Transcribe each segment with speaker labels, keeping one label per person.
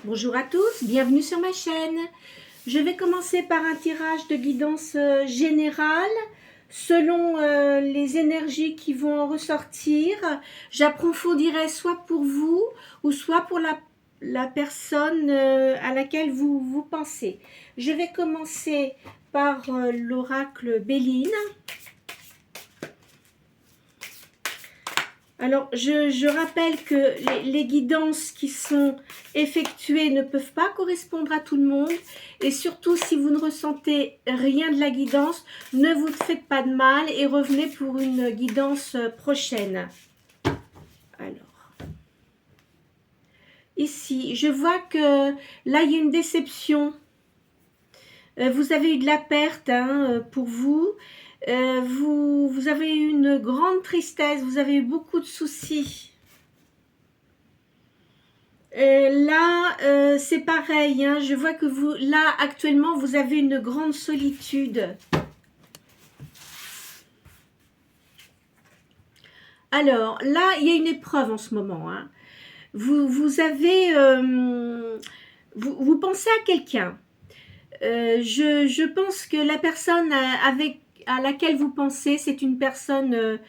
Speaker 1: Bonjour à tous, bienvenue sur ma chaîne. Je vais commencer par un tirage de guidance générale selon les énergies qui vont en ressortir. J'approfondirai soit pour vous ou soit pour la personne à laquelle vous pensez. Je vais commencer par l'oracle Béline. Alors, je rappelle que les guidances qui sont effectuées ne peuvent pas correspondre à tout le monde. Et surtout, si vous ne ressentez rien de la guidance, ne vous faites pas de mal et revenez pour une guidance prochaine. Alors, ici, je vois que là, il y a une déception. Vous avez eu de la perte pour vous. Vous avez eu une grande tristesse, vous avez eu beaucoup de soucis. Là, c'est pareil, je vois que vous, là, actuellement, vous avez une grande solitude. Alors, là, il y a une épreuve en ce moment. Vous avez... vous pensez à quelqu'un. Je pense que la personne à laquelle vous pensez, c'est une personne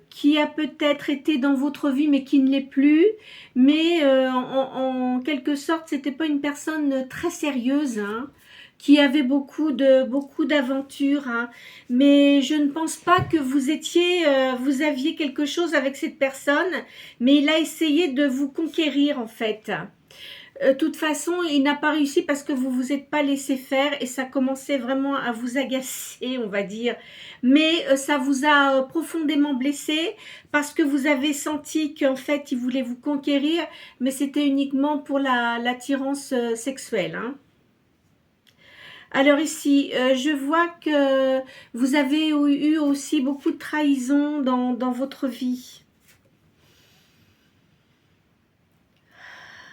Speaker 1: qui a peut-être été dans votre vie mais qui ne l'est plus, mais en quelque sorte c'était pas une personne très sérieuse, qui avait beaucoup d'aventures, mais je ne pense pas que vous aviez quelque chose avec cette personne, mais il a essayé de vous conquérir en fait. De toute façon, il n'a pas réussi parce que vous vous êtes pas laissé faire et ça commençait vraiment à vous agacer, on va dire. Mais ça vous a profondément blessé parce que vous avez senti qu'en fait, il voulait vous conquérir, mais c'était uniquement pour l'attirance sexuelle. Alors ici, je vois que vous avez eu aussi beaucoup de trahison dans votre vie.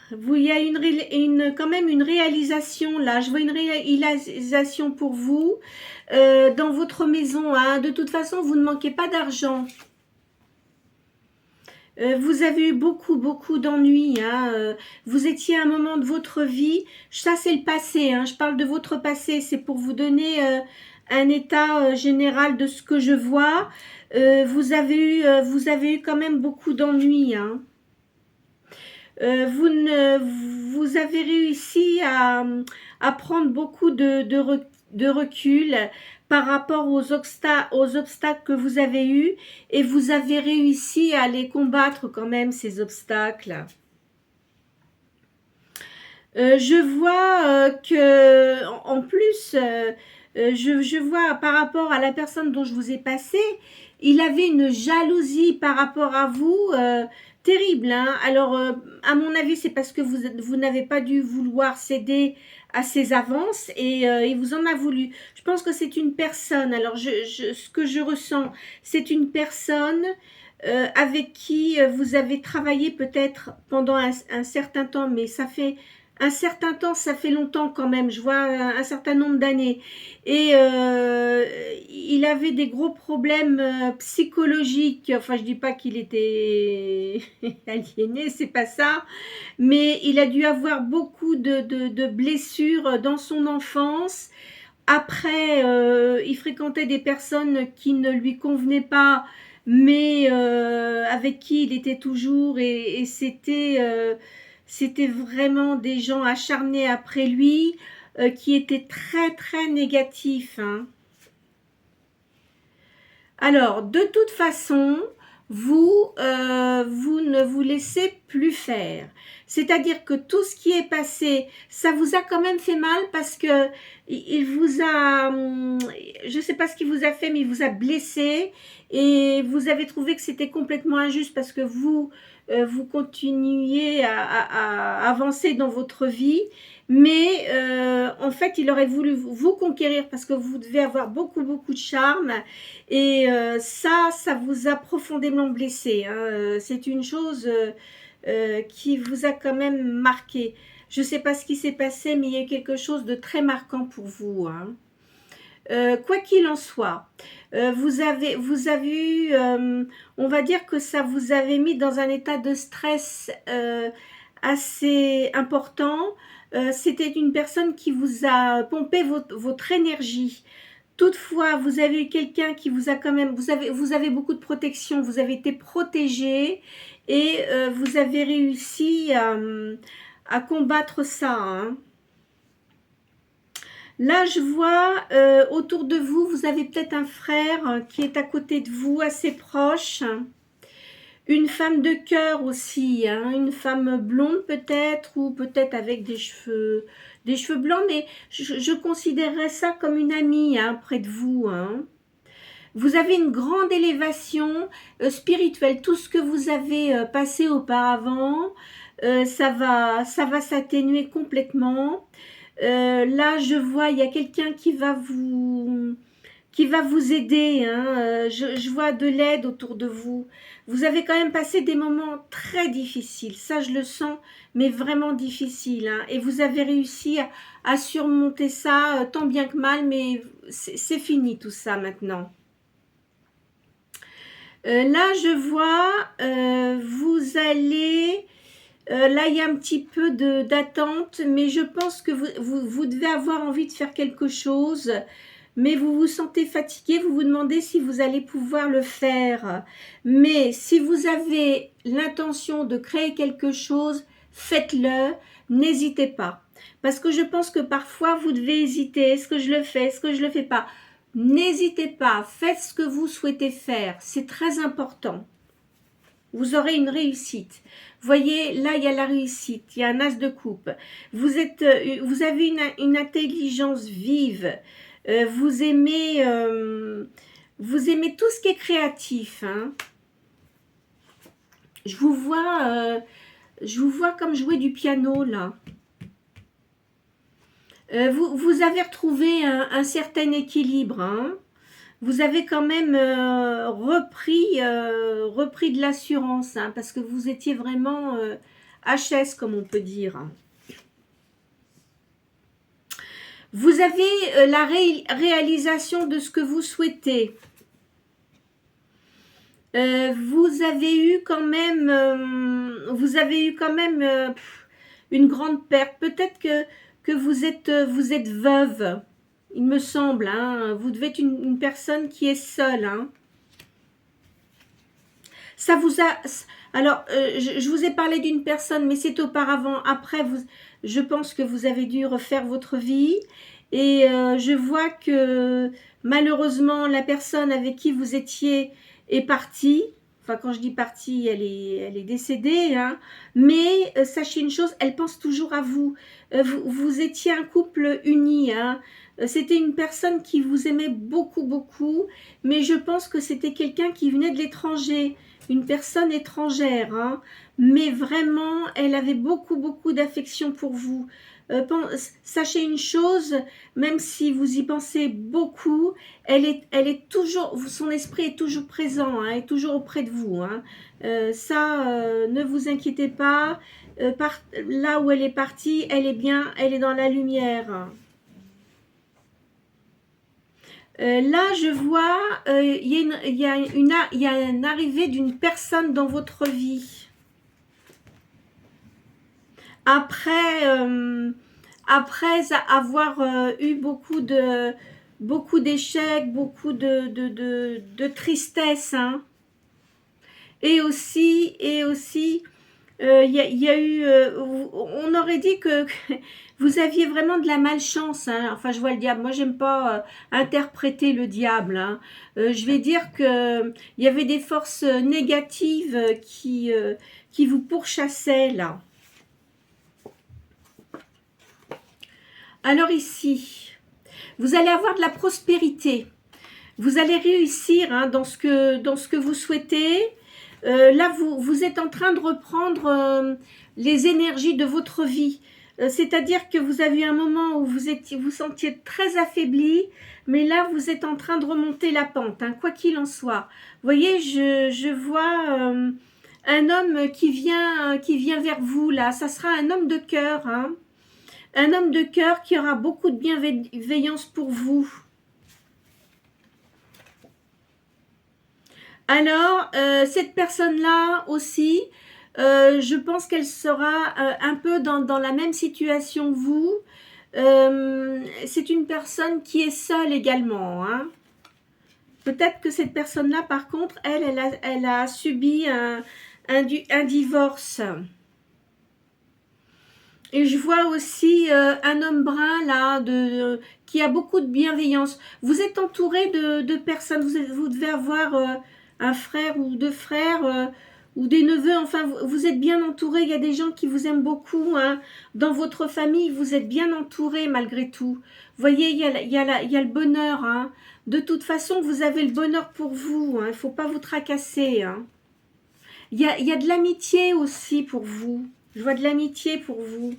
Speaker 1: Il y a quand même une réalisation là, je vois une réalisation pour vous dans votre maison. De toute façon, vous ne manquez pas d'argent. Vous avez eu beaucoup d'ennuis. Vous étiez à un moment de votre vie, ça c'est le passé, je parle de votre passé, c'est pour vous donner un état général de ce que je vois. Vous avez eu quand même beaucoup d'ennuis. Vous avez réussi à prendre beaucoup de recul par rapport aux obstacles que vous avez eus et vous avez réussi à les combattre quand même, ces obstacles. Je vois que, en plus, je vois par rapport à la personne dont je vous ai passé, il avait une jalousie par rapport à vous terrible. Alors, à mon avis, c'est parce que vous n'avez pas dû vouloir céder à ses avances et il vous en a voulu. Je pense que c'est une personne, alors ce que je ressens, c'est une personne avec qui vous avez travaillé peut-être pendant un certain temps, mais ça fait un certain temps, ça fait longtemps quand même, je vois un certain nombre d'années. Et il avait des gros problèmes psychologiques. Enfin, je dis pas qu'il était aliéné, c'est pas ça. Mais il a dû avoir beaucoup de blessures dans son enfance. Après, il fréquentait des personnes qui ne lui convenaient pas, mais avec qui il était toujours et c'était vraiment des gens acharnés après lui, qui étaient très négatifs. Alors, de toute façon, vous ne vous laissez plus faire. C'est-à-dire que tout ce qui est passé, ça vous a quand même fait mal parce que il vous a, je ne sais pas ce qu'il vous a fait, mais il vous a blessé et vous avez trouvé que c'était complètement injuste parce que vous continuiez à avancer dans votre vie, mais en fait, il aurait voulu vous conquérir parce que vous devez avoir beaucoup de charme et ça vous a profondément blessé. C'est une chose qui vous a quand même marqué. Je ne sais pas ce qui s'est passé, mais il y a quelque chose de très marquant pour vous. Quoi qu'il en soit, vous avez eu, on va dire que ça vous avait mis dans un état de stress assez important. C'était une personne qui vous a pompé votre énergie. Toutefois, vous avez eu quelqu'un qui vous a quand même, vous avez beaucoup de protection, vous avez été protégé et vous avez réussi à combattre ça. Hein. Là, je vois autour de vous, vous avez peut-être un frère qui est à côté de vous, assez proche. Une femme de cœur aussi, hein, une femme blonde peut-être, ou peut-être avec des cheveux blancs, mais je considérerais ça comme une amie hein, près de vous. Hein. Vous avez une grande élévation spirituelle. Tout ce que vous avez passé auparavant, ça va s'atténuer complètement. Là, je vois, il y a quelqu'un qui va vous aider. Hein. Je vois de l'aide autour de vous. Vous avez quand même passé des moments très difficiles. Ça, je le sens, mais vraiment difficiles. Hein. Et vous avez réussi à surmonter ça tant bien que mal, mais c'est fini tout ça maintenant. Là, je vois, vous allez... là, il y a un petit peu d'attente, mais je pense que vous devez avoir envie de faire quelque chose, mais vous vous sentez fatigué, vous vous demandez si vous allez pouvoir le faire. Mais si vous avez l'intention de créer quelque chose, faites-le, n'hésitez pas. Parce que je pense que parfois, vous devez hésiter, est-ce que je le fais, est-ce que je le fais pas? N'hésitez pas, faites ce que vous souhaitez faire, c'est très important. Vous aurez une réussite. Voyez, là, il y a la réussite, il y a un as de coupe. Vous avez une intelligence vive. Vous aimez tout ce qui est créatif. Hein. Je vous vois comme jouer du piano, là. Vous avez retrouvé un certain équilibre. Hein. Vous avez quand même repris de l'assurance, hein, parce que vous étiez vraiment HS, comme on peut dire. Vous avez la réalisation de ce que vous souhaitez. Vous avez eu quand même une grande perte. Peut-être que vous êtes veuve. Il me semble, hein, vous devez être une personne qui est seule. Hein. Ça vous a... Alors, je vous ai parlé d'une personne, mais c'est auparavant. Après, je pense que vous avez dû refaire votre vie. Et je vois que malheureusement, la personne avec qui vous étiez est partie. Enfin, quand je dis partie, elle est décédée. Hein. Mais sachez une chose, elle pense toujours à vous. Vous étiez un couple uni. Hein. C'était une personne qui vous aimait beaucoup, beaucoup. Mais je pense que c'était quelqu'un qui venait de l'étranger. Une personne étrangère. Hein. Mais vraiment, elle avait beaucoup, beaucoup d'affection pour vous. Sachez une chose, même si vous y pensez beaucoup, elle est toujours, son esprit est toujours présent, hein, est toujours auprès de vous. Hein. Ne vous inquiétez pas. Là où elle est partie, elle est bien, elle est dans la lumière. Là, je vois, il y a une arrivée d'une personne dans votre vie. Après avoir eu beaucoup d'échecs, beaucoup de tristesse, hein. Et aussi, il y a eu, on aurait dit que vous aviez vraiment de la malchance. Hein. Enfin, je vois le diable. Moi, j'aime pas interpréter le diable. Hein. Je vais dire que il y avait des forces négatives qui vous pourchassaient là. Alors ici, vous allez avoir de la prospérité. Vous allez réussir hein, dans ce que vous souhaitez. Là, vous êtes en train de reprendre les énergies de votre vie. C'est-à-dire que vous avez eu un moment où vous sentiez très affaibli, mais là, vous êtes en train de remonter la pente, hein, quoi qu'il en soit. Vous voyez, je vois un homme qui vient vers vous, là. Ça sera un homme de cœur, hein. Un homme de cœur qui aura beaucoup de bienveillance pour vous. Alors, cette personne-là aussi, Je pense qu'elle sera un peu dans la même situation que vous. C'est une personne qui est seule également, hein. Peut-être que cette personne-là, par contre, elle a subi un divorce. Et je vois aussi un homme brun là, qui a beaucoup de bienveillance. Vous êtes entouré de personnes, vous devez avoir un frère ou deux frères ou des neveux, enfin vous êtes bien entouré, il y a des gens qui vous aiment beaucoup. Hein. Dans votre famille, vous êtes bien entouré malgré tout. Vous voyez, il y a le bonheur. Hein. De toute façon, vous avez le bonheur pour vous, hein. Il ne faut pas vous tracasser. Hein. Il y a de l'amitié aussi pour vous. Je vois de l'amitié pour vous.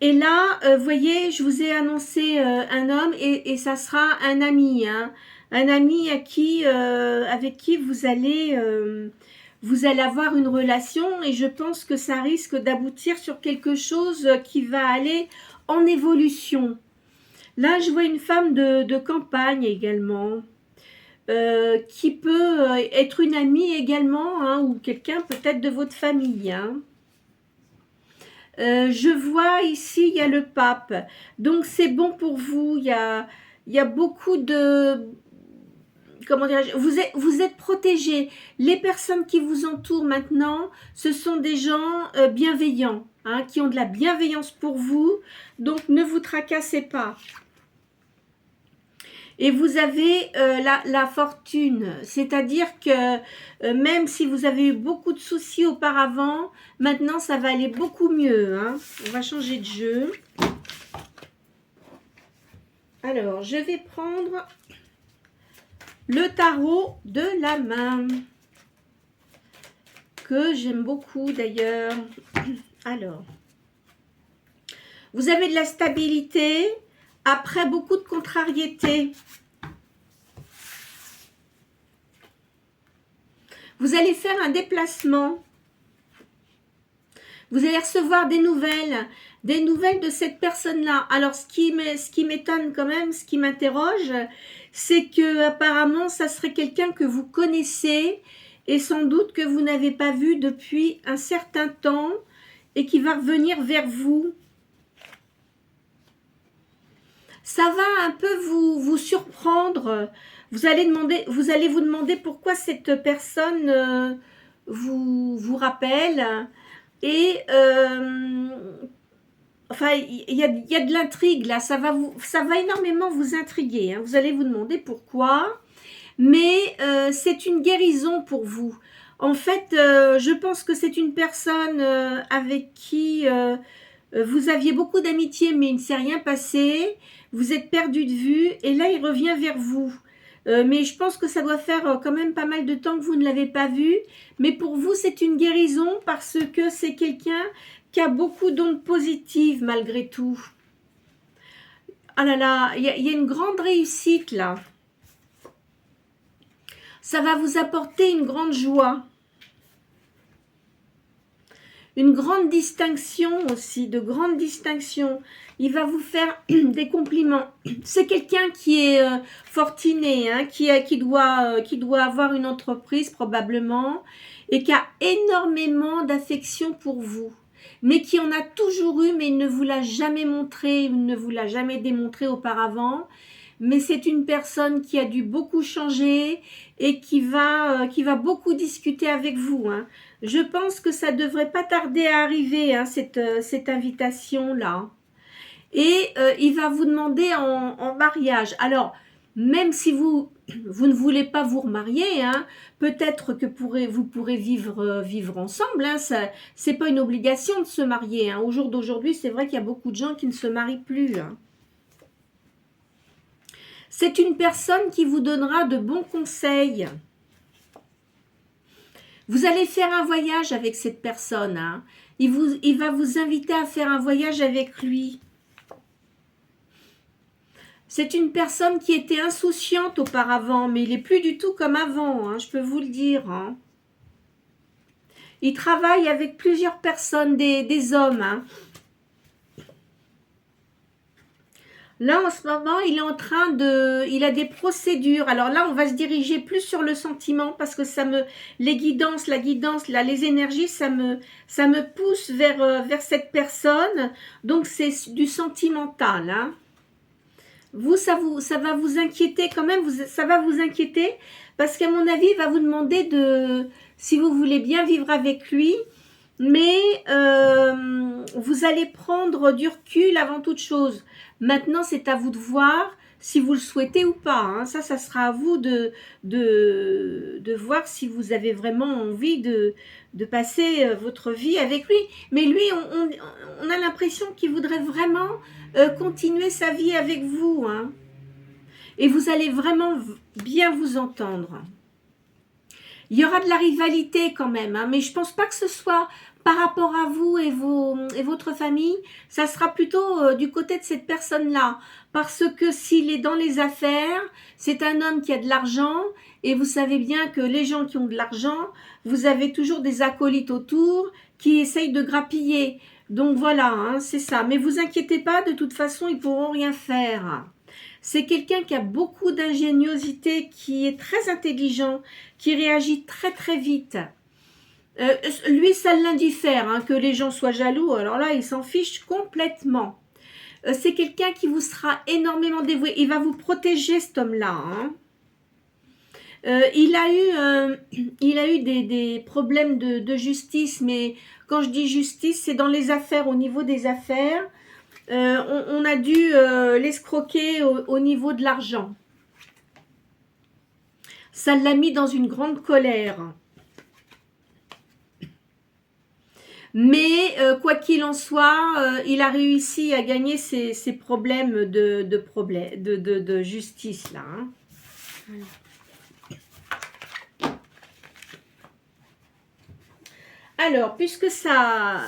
Speaker 1: Et là, vous voyez, je vous ai annoncé un homme et ça sera un ami. Hein, un ami avec qui vous allez avoir une relation et je pense que ça risque d'aboutir sur quelque chose qui va aller en évolution. Là, je vois une femme de campagne également. Qui peut être une amie également, hein, ou quelqu'un peut-être de votre famille. Hein. Je vois ici, il y a le pape. Donc, c'est bon pour vous. Il y a beaucoup de... Comment dirais-je, vous êtes protégés. Les personnes qui vous entourent maintenant, ce sont des gens bienveillants, hein, qui ont de la bienveillance pour vous. Donc, ne vous tracassez pas. Et vous avez la fortune, c'est-à-dire que même si vous avez eu beaucoup de soucis auparavant, maintenant ça va aller beaucoup mieux. Hein. On va changer de jeu. Alors, je vais prendre le tarot de la main, que j'aime beaucoup d'ailleurs. Alors, vous avez de la stabilité après beaucoup de contrariétés. Vous allez faire un déplacement. Vous allez recevoir des nouvelles de cette personne-là. Alors, ce qui m'étonne quand même, ce qui m'interroge, c'est que apparemment, ça serait quelqu'un que vous connaissez et sans doute que vous n'avez pas vu depuis un certain temps et qui va revenir vers vous. Ça va un peu vous surprendre. Vous allez vous demander pourquoi cette personne vous rappelle. Et enfin, il y a de l'intrigue là. Ça va énormément vous intriguer. Hein. Vous allez vous demander pourquoi. Mais c'est une guérison pour vous. En fait, je pense que c'est une personne avec qui vous aviez beaucoup d'amitié, mais il ne s'est rien passé. Vous êtes perdu de vue et là, il revient vers vous. Mais je pense que ça doit faire quand même pas mal de temps que vous ne l'avez pas vu. Mais pour vous, c'est une guérison parce que c'est quelqu'un qui a beaucoup d'ondes positives malgré tout. Ah là là, il y a une grande réussite là. Ça va vous apporter une grande joie. Une grande distinction aussi, de grandes distinctions. Il va vous faire des compliments. C'est quelqu'un qui est fortuné, hein, qui doit avoir une entreprise probablement et qui a énormément d'affection pour vous. Mais qui en a toujours eu, mais il ne vous l'a jamais montré, il ne vous l'a jamais démontré auparavant. Mais c'est une personne qui a dû beaucoup changer et qui va beaucoup discuter avec vous. Hein. Je pense que ça ne devrait pas tarder à arriver, hein, cette invitation-là. Et il va vous demander en mariage. Alors, même si vous ne voulez pas vous remarier, hein, peut-être que vous pourrez vivre ensemble. Hein, ce n'est pas une obligation de se marier. Hein. Au jour d'aujourd'hui, c'est vrai qu'il y a beaucoup de gens qui ne se marient plus. Hein. C'est une personne qui vous donnera de bons conseils. Vous allez faire un voyage avec cette personne. Hein. Il va vous inviter à faire un voyage avec lui. C'est une personne qui était insouciante auparavant, mais il n'est plus du tout comme avant, hein, je peux vous le dire. Hein. Il travaille avec plusieurs personnes, des hommes. Hein. Là, en ce moment, il est en train de... Il a des procédures. Alors là, on va se diriger plus sur le sentiment parce que ça me... Les guidances, la guidance, là, les énergies, ça me pousse vers cette personne. Donc, c'est du sentimental, hein. Vous, ça va vous inquiéter quand même. Ça va vous inquiéter parce qu'à mon avis, il va vous demander de... Si vous voulez bien vivre avec lui... Mais vous allez prendre du recul avant toute chose. Maintenant, c'est à vous de voir si vous le souhaitez ou pas. Hein. Ça sera à vous de voir si vous avez vraiment envie de passer votre vie avec lui. Mais lui, on a l'impression qu'il voudrait vraiment continuer sa vie avec vous. Hein. Et vous allez vraiment bien vous entendre. Il y aura de la rivalité quand même, hein, mais je pense pas que ce soit par rapport à vous et votre famille, ça sera plutôt du côté de cette personne-là. Parce que s'il est dans les affaires, c'est un homme qui a de l'argent, et vous savez bien que les gens qui ont de l'argent, vous avez toujours des acolytes autour qui essayent de grappiller. Donc voilà, hein, c'est ça. Mais vous inquiétez pas, de toute façon, ils pourront rien faire. C'est quelqu'un qui a beaucoup d'ingéniosité, qui est très intelligent, qui réagit très très vite. Lui, ça l'indiffère, hein, que les gens soient jaloux. Alors là, il s'en fiche complètement. C'est quelqu'un qui vous sera énormément dévoué. Il va vous protéger, cet homme-là. Hein. Il a eu des problèmes de justice, mais quand je dis justice, c'est dans les affaires, au niveau des affaires. On a dû l'escroquer au niveau de l'argent. Ça l'a mis dans une grande colère. Mais quoi qu'il en soit, il a réussi à gagner ses problèmes de justice là. Hein. Alors, puisque ça,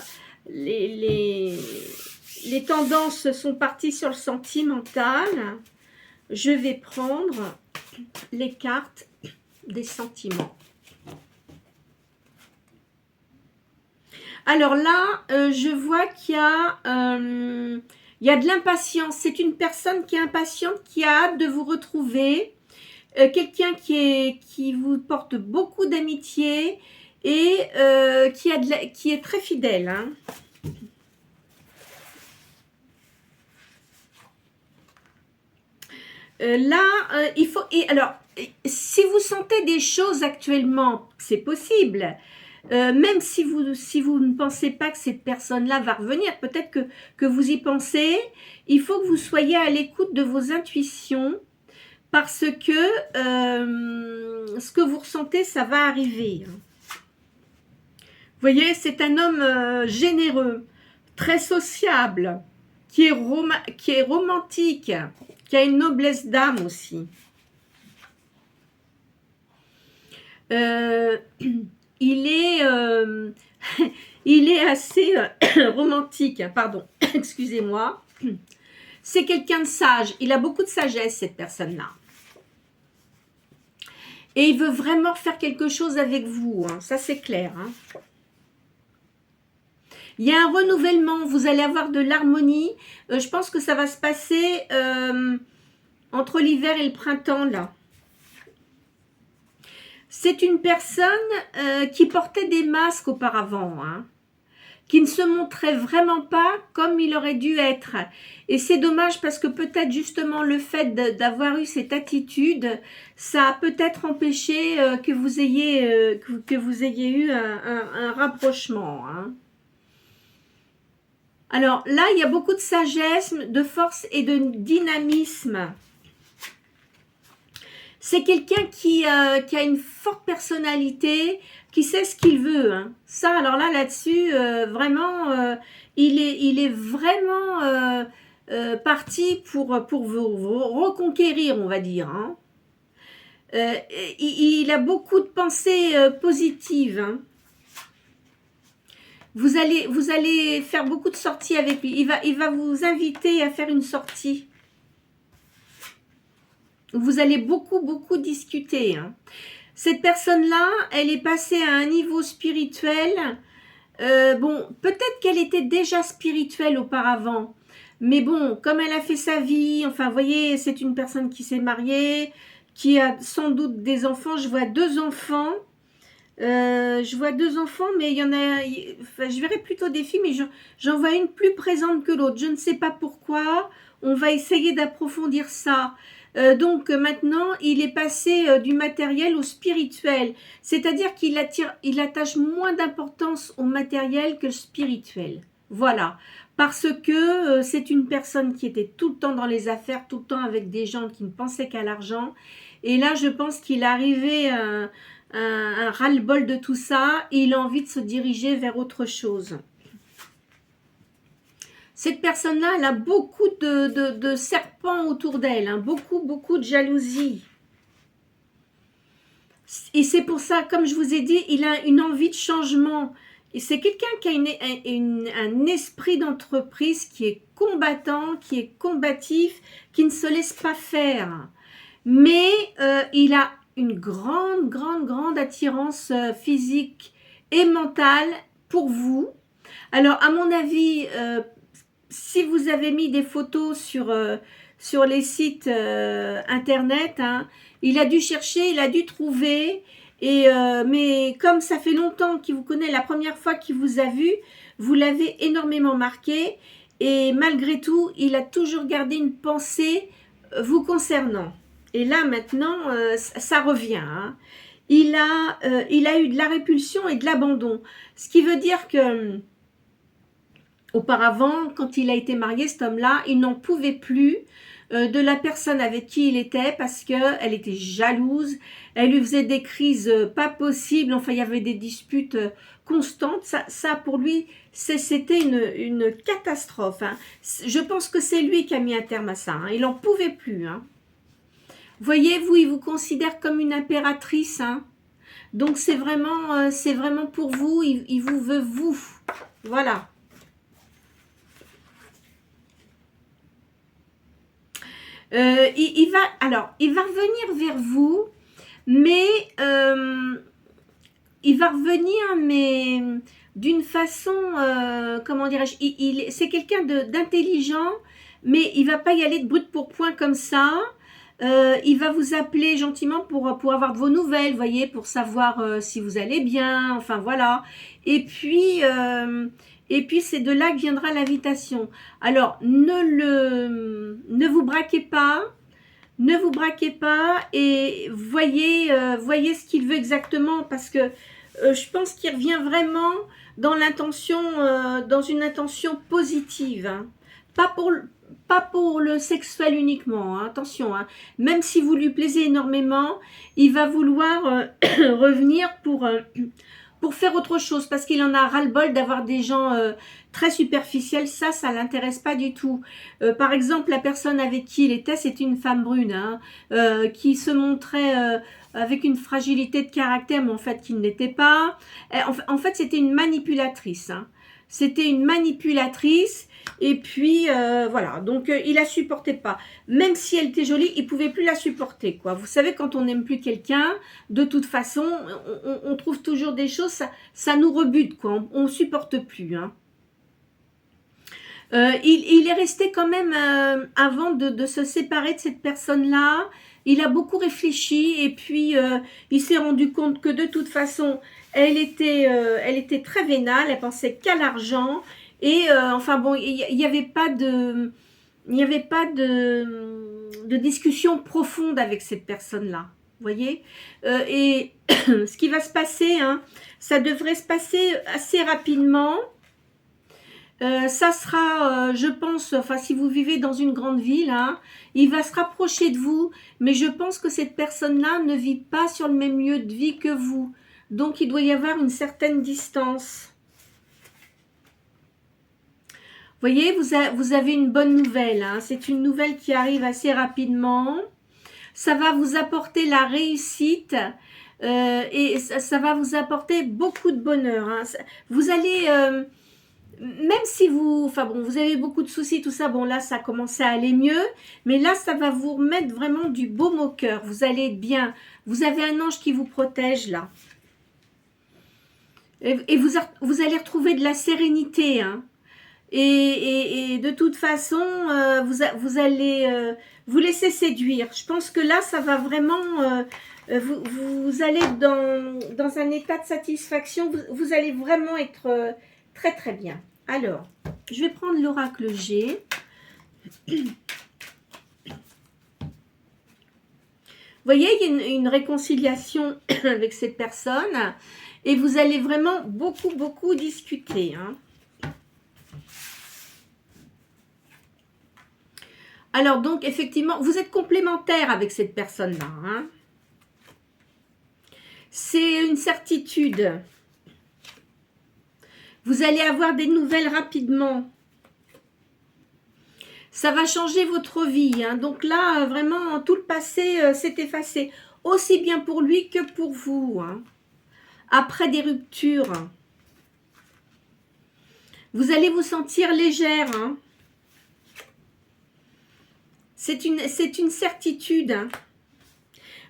Speaker 1: les tendances sont parties sur le sentimental, je vais prendre les cartes des sentiments. Alors là, je vois qu'il y a de l'impatience. C'est une personne qui est impatiente, qui a hâte de vous retrouver. Quelqu'un qui vous porte beaucoup d'amitié et qui est très fidèle. Hein. Il faut... Et alors, si vous sentez des choses actuellement, c'est possible. Même si vous ne pensez pas que cette personne-là va revenir, peut-être que vous y pensez, il faut que vous soyez à l'écoute de vos intuitions parce que ce que vous ressentez, ça va arriver. Vous voyez, c'est un homme généreux, très sociable, qui est romantique, qui a une noblesse d'âme aussi. Il est assez romantique, pardon, excusez-moi. C'est quelqu'un de sage, il a beaucoup de sagesse, cette personne-là. Et il veut vraiment faire quelque chose avec vous, hein, ça c'est clair. Hein. Il y a un renouvellement, vous allez avoir de l'harmonie. Je pense que ça va se passer entre l'hiver et le printemps, là. C'est une personne qui portait des masques auparavant, hein, qui ne se montrait vraiment pas comme il aurait dû être. Et c'est dommage parce que peut-être justement le fait d'avoir eu cette attitude, ça a peut-être empêché que vous ayez eu un rapprochement. Hein. Alors là, il y a beaucoup de sagesse, de force et de dynamisme. C'est quelqu'un qui a une forte personnalité, qui sait ce qu'il veut. Hein. Ça, alors là-dessus, vraiment, il est vraiment parti pour vous reconquérir, on va dire. Hein. Il a beaucoup de pensées positives. Hein. Vous allez faire beaucoup de sorties avec lui. Il va vous inviter à faire une sortie. Vous allez beaucoup discuter. Hein. Cette personne-là, elle est passée à un niveau spirituel. Bon, peut-être qu'elle était déjà spirituelle auparavant, Mais bon, comme elle a fait sa vie, enfin, vous voyez, c'est une personne qui s'est mariée, qui a sans doute des enfants. Je vois 2 enfants. Je vois 2 enfants, mais il y en a... Enfin, je verrais plutôt des filles, mais j'en vois une plus présente que l'autre. Je ne sais pas pourquoi. On va essayer d'approfondir ça. Donc maintenant, il est passé du matériel au spirituel. C'est-à-dire qu'il attache moins d'importance au matériel que le spirituel. Voilà. Parce que c'est une personne qui était tout le temps dans les affaires, tout le temps avec des gens qui ne pensaient qu'à l'argent. Et là, je pense qu'il est arrivé un ras-le-bol de tout ça et il a envie de se diriger vers autre chose. Cette personne-là, elle a beaucoup de serpents autour d'elle, hein, beaucoup de jalousie. Et c'est pour ça, comme je vous ai dit, il a une envie de changement. Et c'est quelqu'un qui a un esprit d'entreprise qui est combattant, qui est combatif, qui ne se laisse pas faire. Mais il a une grande attirance physique et mentale pour vous. Alors, à mon avis, si vous avez mis des photos sur les sites internet, hein, il a dû chercher, il a dû trouver. Et mais comme ça fait longtemps qu'il vous connaît, la première fois qu'il vous a vu, vous l'avez énormément marqué. Et malgré tout, il a toujours gardé une pensée vous concernant. Et là, maintenant, ça revient. Hein. Il a eu de la répulsion et de l'abandon. Ce qui veut dire que auparavant, quand il a été marié, cet homme-là, il n'en pouvait plus de la personne avec qui il était parce qu'elle était jalouse, elle lui faisait des crises pas possibles, enfin il y avait des disputes constantes, ça pour lui c'était une catastrophe. Hein. Je pense que c'est lui qui a mis un terme à ça, hein. Il n'en pouvait plus. Hein. Voyez, vous, il vous considère comme une impératrice, hein. Donc c'est vraiment pour vous, il vous veut vous, voilà. Il va revenir vers vous, mais il va revenir, mais d'une façon, comment dirais-je, c'est quelqu'un d'intelligent, mais il va pas y aller de brut pour point comme ça. Il va vous appeler gentiment pour avoir de vos nouvelles, vous voyez, pour savoir si vous allez bien, enfin voilà. Et puis c'est de là que viendra l'invitation. Alors, ne vous braquez pas, et voyez ce qu'il veut exactement, parce que je pense qu'il revient vraiment dans dans une intention positive, hein. Pas pour le sexuel uniquement, hein, attention, hein. Même si vous lui plaisez énormément, il va vouloir revenir pour faire autre chose, parce qu'il en a ras-le-bol d'avoir des gens très superficiels. Ça l'intéresse pas du tout. Par exemple, la personne avec qui il était, c'est une femme brune, hein, qui se montrait avec une fragilité de caractère, mais en fait qui ne l'était pas. En fait, c'était une manipulatrice, hein. C'était une manipulatrice, et puis voilà, donc il la supportait pas. Même si elle était jolie, il pouvait plus la supporter, quoi. Vous savez, quand on n'aime plus quelqu'un, de toute façon, on trouve toujours des choses, ça nous rebute, quoi. On supporte plus, hein. Il est resté quand même, avant de se séparer de cette personne-là, il a beaucoup réfléchi, et puis il s'est rendu compte que de toute façon, elle était très vénale, elle pensait qu'à l'argent, et enfin bon, il n'y avait pas de discussion profonde avec cette personne-là, vous voyez. Et ce qui va se passer, hein, ça devrait se passer assez rapidement. Ça sera, je pense, enfin si vous vivez dans une grande ville, hein, il va se rapprocher de vous, mais je pense que cette personne-là ne vit pas sur le même lieu de vie que vous. Donc il doit y avoir une certaine distance. Vous voyez, vous avez une bonne nouvelle, hein. C'est une nouvelle qui arrive assez rapidement. Ça va vous apporter la réussite, et ça va vous apporter beaucoup de bonheur, hein. Vous allez... même si vous avez beaucoup de soucis, tout ça, bon là, ça commence à aller mieux, mais là, ça va vous remettre vraiment du baume au cœur. Vous allez être bien. Vous avez un ange qui vous protège, là. Et vous allez retrouver de la sérénité, hein. et de toute façon, vous allez vous laisser séduire. Je pense que là, ça va vraiment... vous allez dans un état de satisfaction. Vous allez vraiment être très très bien. Alors, je vais prendre l'oracle G. Vous voyez, il y a une réconciliation avec cette personne et vous allez vraiment beaucoup discuter. Hein. Alors donc, effectivement, vous êtes complémentaire avec cette personne-là. Hein. C'est une certitude. Vous allez avoir des nouvelles rapidement. Ça va changer votre vie. Hein. Donc là, vraiment, tout le passé s'est effacé. Aussi bien pour lui que pour vous. Hein. Après des ruptures. Vous allez vous sentir légère. Hein. C'est une certitude. Hein.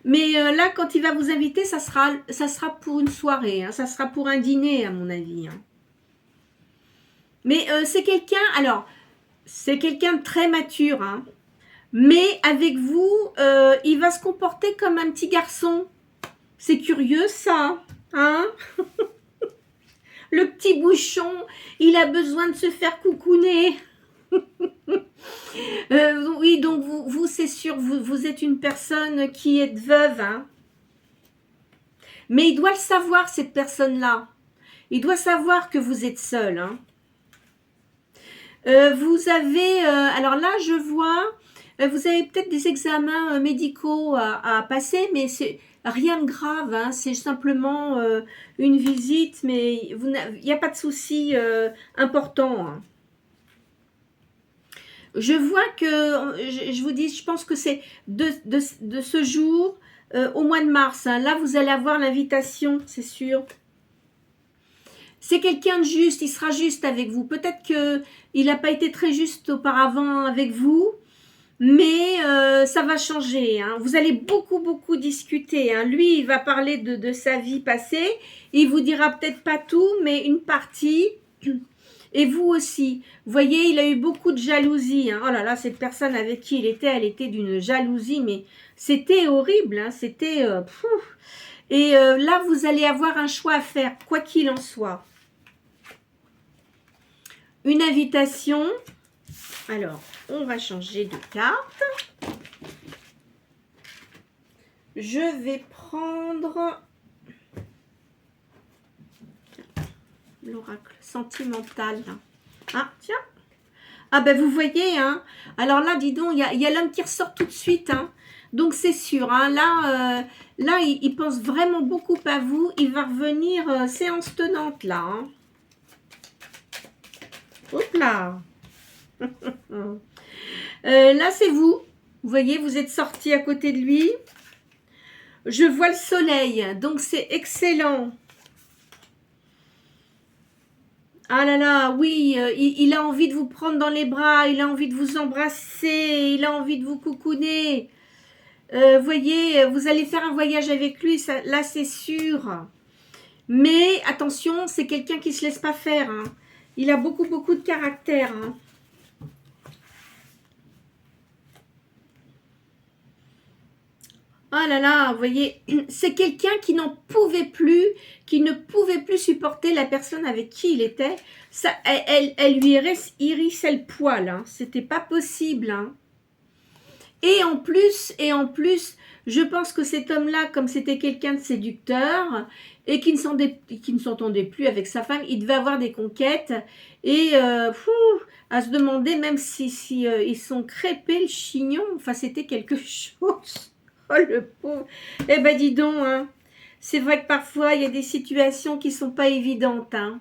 Speaker 1: Mais là, quand il va vous inviter, ça sera pour une soirée. Hein. Ça sera pour un dîner, à mon avis. Hein. Mais c'est quelqu'un... Alors... C'est quelqu'un de très mature, hein. Mais avec vous, il va se comporter comme un petit garçon. C'est curieux ça, hein. Le petit bouchon, il a besoin de se faire coucouner. Oui, donc vous c'est sûr, vous êtes une personne qui est veuve, hein. Mais il doit le savoir, cette personne-là. Il doit savoir que vous êtes seul, hein. Vous avez, alors là je vois, vous avez peut-être des examens médicaux à passer, mais c'est rien de grave, hein, c'est simplement une visite, mais il n'y a pas de souci important. Hein. Je vois que, je vous dis, je pense que c'est de ce jour au mois de mars, hein, là vous allez avoir l'invitation, c'est sûr. C'est quelqu'un de juste, il sera juste avec vous. Peut-être qu'il n'a pas été très juste auparavant avec vous, mais ça va changer. Hein. Vous allez beaucoup discuter. Hein. Lui, il va parler de sa vie passée. Il vous dira peut-être pas tout, mais une partie. Et vous aussi. Vous voyez, il a eu beaucoup de jalousie. Hein. Oh là là, cette personne avec qui il était, elle était d'une jalousie, mais c'était horrible. Hein. C'était... Et là, vous allez avoir un choix à faire, quoi qu'il en soit. Une invitation. Alors, on va changer de carte. Je vais prendre l'oracle sentimental. Ah, tiens. Ah ben, vous voyez, hein. Alors là, dis donc, il y a l'homme qui ressort tout de suite, hein. Donc, c'est sûr, hein. Là, il pense vraiment beaucoup à vous. Il va revenir séance tenante, là, hein. Hop là. Là, c'est vous. Vous voyez, vous êtes sorti à côté de lui. Je vois le soleil. Donc, c'est excellent. Ah là là, oui, il a envie de vous prendre dans les bras. Il a envie de vous embrasser. Il a envie de vous coucouner. Voyez, vous allez faire un voyage avec lui. Ça, là, c'est sûr. Mais, attention, c'est quelqu'un qui ne se laisse pas faire, hein. Il a beaucoup de caractère. Hein. Oh là là, vous voyez, c'est quelqu'un qui n'en pouvait plus, qui ne pouvait plus supporter la personne avec qui il était. Ça, elle lui hérissait le poil. Hein. C'était pas possible. Hein. Et en plus, je pense que cet homme-là, comme c'était quelqu'un de séducteur et qui ne s'entendait plus avec sa femme, il devait avoir des conquêtes et à se demander même si ils sont crêpés le chignon. Enfin, c'était quelque chose. Oh, le pauvre. Eh ben, dis donc, hein. C'est vrai que parfois, il y a des situations qui sont pas évidentes, hein.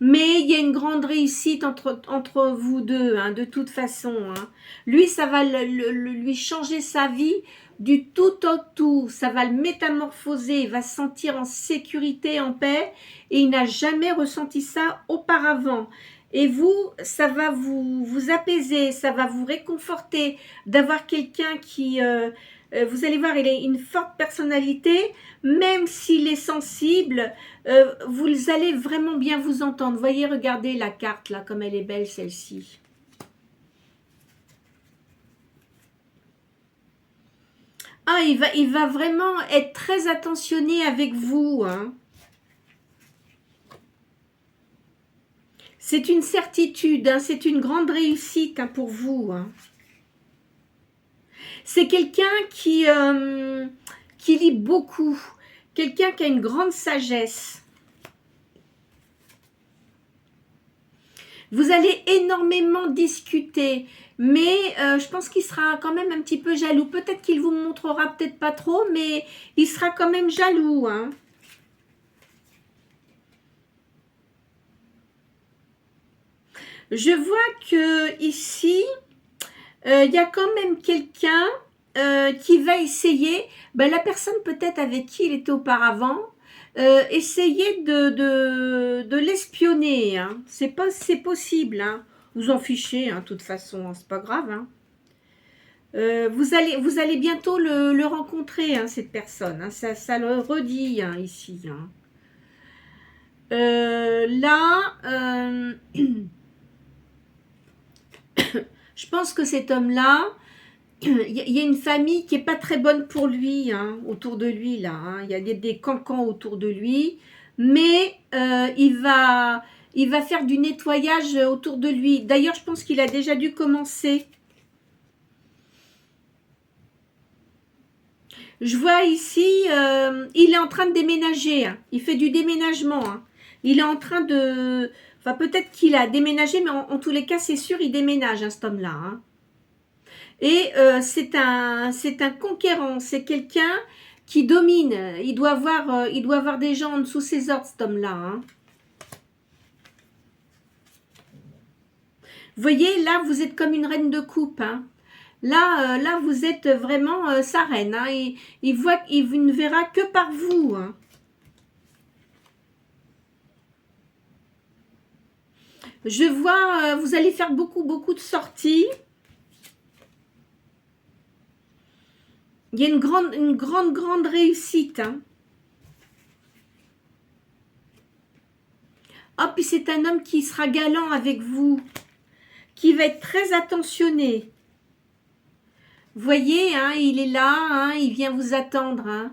Speaker 1: Mais il y a une grande réussite entre vous deux, hein, de toute façon. Hein. Lui, ça va lui changer sa vie du tout au tout. Ça va le métamorphoser. Il va se sentir en sécurité, en paix. Et il n'a jamais ressenti ça auparavant. Et vous, ça va vous apaiser, ça va vous réconforter d'avoir quelqu'un qui vous allez voir, il a une forte personnalité, même s'il est sensible, vous allez vraiment bien vous entendre. Voyez, regardez la carte là, comme elle est belle celle-ci. Ah, il va vraiment être très attentionné avec vous, hein. C'est une certitude, hein, c'est une grande réussite, hein, pour vous, hein. C'est quelqu'un qui lit beaucoup, quelqu'un qui a une grande sagesse. Vous allez énormément discuter, mais je pense qu'il sera quand même un petit peu jaloux. Peut-être qu'il vous montrera, peut-être pas trop, mais il sera quand même jaloux, hein. Je vois que ici, il y a quand même quelqu'un qui va essayer, la personne peut-être avec qui il était auparavant, essayer de l'espionner, hein. C'est possible, hein. Vous en fichez, hein, de toute façon, hein, c'est pas grave, hein. Vous allez bientôt le rencontrer, hein, cette personne, hein, ça le redit, hein, ici, hein. Là, je pense que cet homme-là, il y a une famille qui est pas très bonne pour lui, hein, autour de lui, là, hein. Il y a des cancans autour de lui, mais il va faire du nettoyage autour de lui. D'ailleurs, je pense qu'il a déjà dû commencer. Je vois ici, il est en train de déménager, hein. Il fait du déménagement, hein. Il est en train de... Enfin, peut-être qu'il a déménagé, mais en tous les cas, c'est sûr, il déménage, hein, cet homme-là, hein. Et c'est un conquérant, c'est quelqu'un qui domine. Il doit avoir des gens en dessous ses ordres, cet homme-là, hein. Vous voyez, là, vous êtes comme une reine de coupe, hein. Là, vous êtes vraiment sa reine, hein. Il ne verra que par vous, hein. Je vois, vous allez faire beaucoup de sorties. Il y a une grande réussite, hein. Ah, puis c'est un homme qui sera galant avec vous, qui va être très attentionné. Vous voyez, hein, il est là, hein, il vient vous attendre, hein.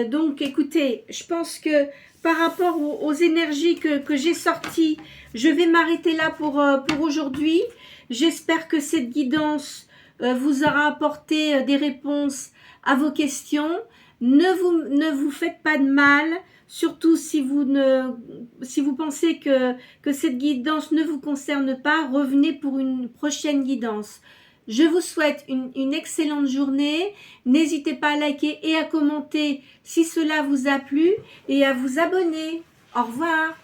Speaker 1: Donc, écoutez, je pense que par rapport aux énergies que j'ai sorties, je vais m'arrêter là pour aujourd'hui. J'espère que cette guidance vous aura apporté des réponses à vos questions. Ne vous faites pas de mal, surtout si vous pensez que cette guidance ne vous concerne pas, revenez pour une prochaine guidance. Je vous souhaite une excellente journée. N'hésitez pas à liker et à commenter si cela vous a plu et à vous abonner. Au revoir.